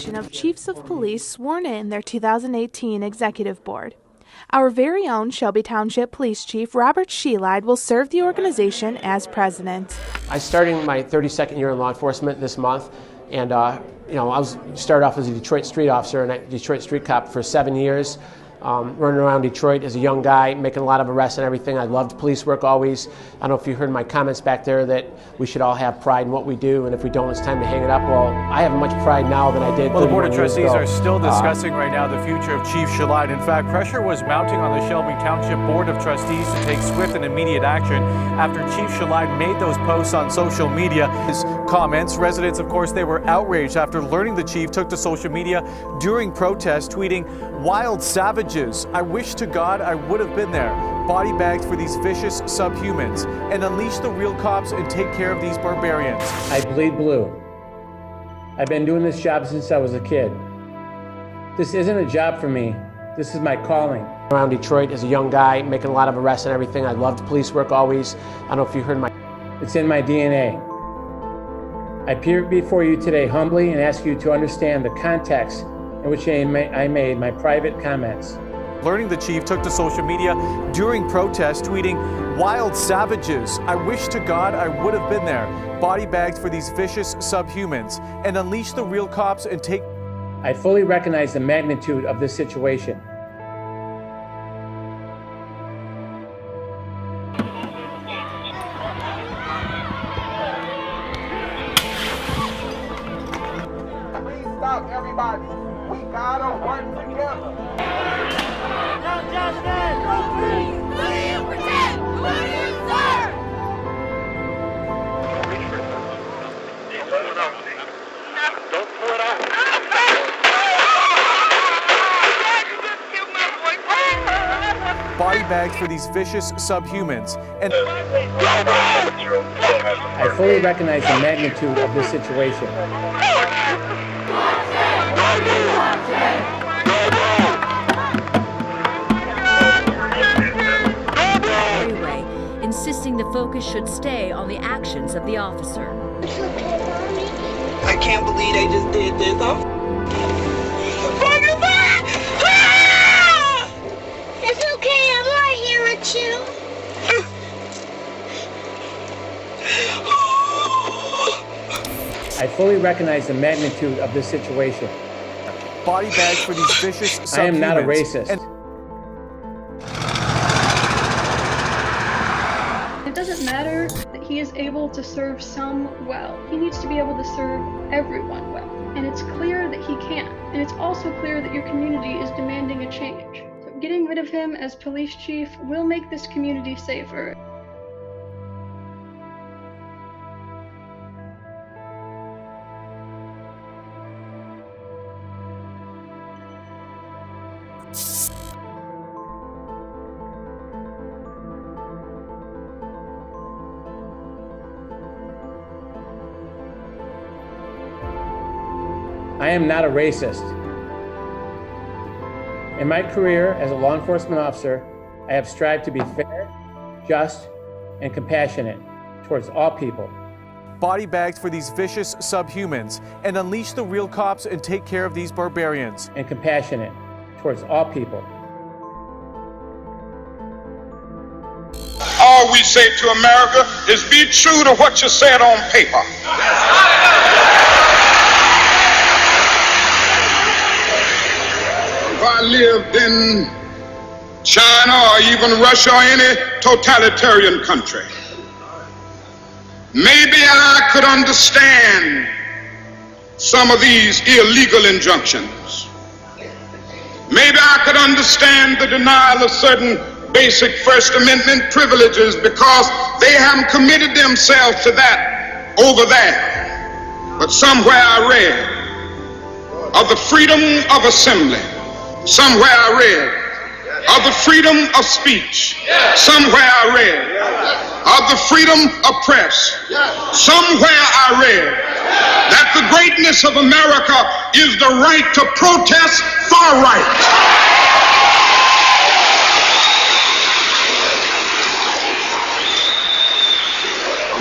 evaluation of chiefs of police sworn in their 2018 executive board. Our very own Shelby Township Police Chief Robert Shelide will serve the organization as president. I started my 32nd year in law enforcement this month, and I started off as a Detroit street officer and a Detroit street cop for 7 years. Running around Detroit as a young guy, making a lot of arrests and everything. I loved police work always. I don't know if you heard my comments back there that we should all have pride in what we do, and if we don't, it's time to hang it up. Well, I have as much pride now than I did 31 years ago. Well, the Board of Trustees are still discussing right now the future of Chief Shelide. In fact, pressure was mounting on the Shelby Township Board of Trustees to take swift and immediate action after Chief Shelide made those posts on social media. His comments, residents, of course, they were outraged after learning the chief took to social media during protests, tweeting, "Wild savages. I wish to God I would have been there. Body bags for these vicious subhumans, and unleash the real cops and take care of these barbarians." I bleed blue. I've been doing this job since I was a kid. This isn't a job for me. This is my calling. Around Detroit as a young guy, making a lot of arrests and everything. I loved police work always. I don't know if you heard my... It's in my DNA. I appear before you today humbly and ask you to understand the context in which I made my private comments. Learning the chief took to social media during protests, tweeting, "Wild savages. I wish to God I would have been there. Body bags for these vicious subhumans, and unleash the real cops and take..." I fully recognize the magnitude of this situation. Please stop, everybody. We gotta work together. No justice! No peace! Who do you protect? Who do you serve? Don't pull it out. Body bags for these vicious subhumans, and... I fully recognize the magnitude of this situation. Insisting the focus should stay on the actions of the officer. I can't believe they just did this. It's okay, I'm right here with you. I fully recognize the magnitude of this situation. Body bags for these vicious subhumans. I am not a racist. It doesn't matter that he is able to serve some well. He needs to be able to serve everyone well. And it's clear that he can't. And it's also clear that your community is demanding a change. So getting rid of him as police chief will make this community safer. I am not a racist. In my career as a law enforcement officer, I have strived to be fair, just, and compassionate towards all people. Body bags for these vicious subhumans, and unleash the real cops and take care of these barbarians. And compassionate towards all people. All we say to America is be true to what you said on paper. If I lived in China or even Russia or any totalitarian country, maybe I could understand some of these illegal injunctions. Maybe I could understand the denial of certain basic First Amendment privileges because they haven't committed themselves to that over there. But somewhere I read of the freedom of assembly. Somewhere I read of the freedom of speech. Somewhere I read of the freedom of press. Somewhere I read that the greatness of America is the right to protest far right.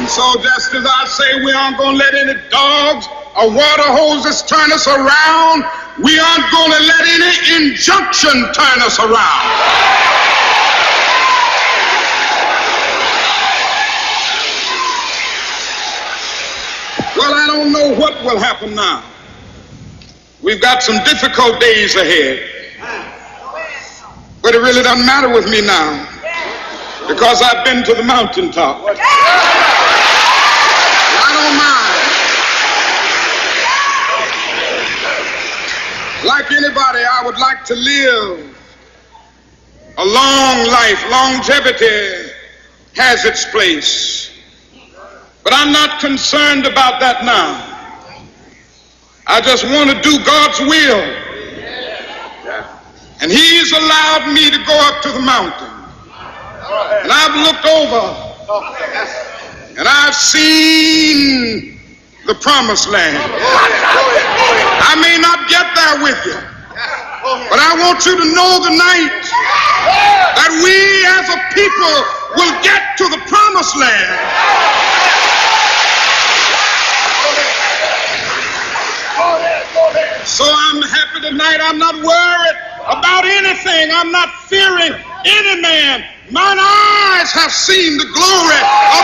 And so just as I say we aren't going to let any dogs or water hoses turn us around. We aren't going to let any injunction turn us around. Well, I don't know what will happen now. We've got some difficult days ahead. But it really doesn't matter with me now, because I've been to the mountaintop. I don't mind. Like anybody, I would like to live a long life. Longevity has its place. But I'm not concerned about that now. I just want to do God's will. And He's allowed me to go up to the mountain. And I've looked over and I've seen the promised land. I may not get there with you, but I want you to know tonight that we as a people will get to the promised land. So I'm happy tonight. I'm not worried about anything. I'm not fearing any man. Mine eyes have seen the glory of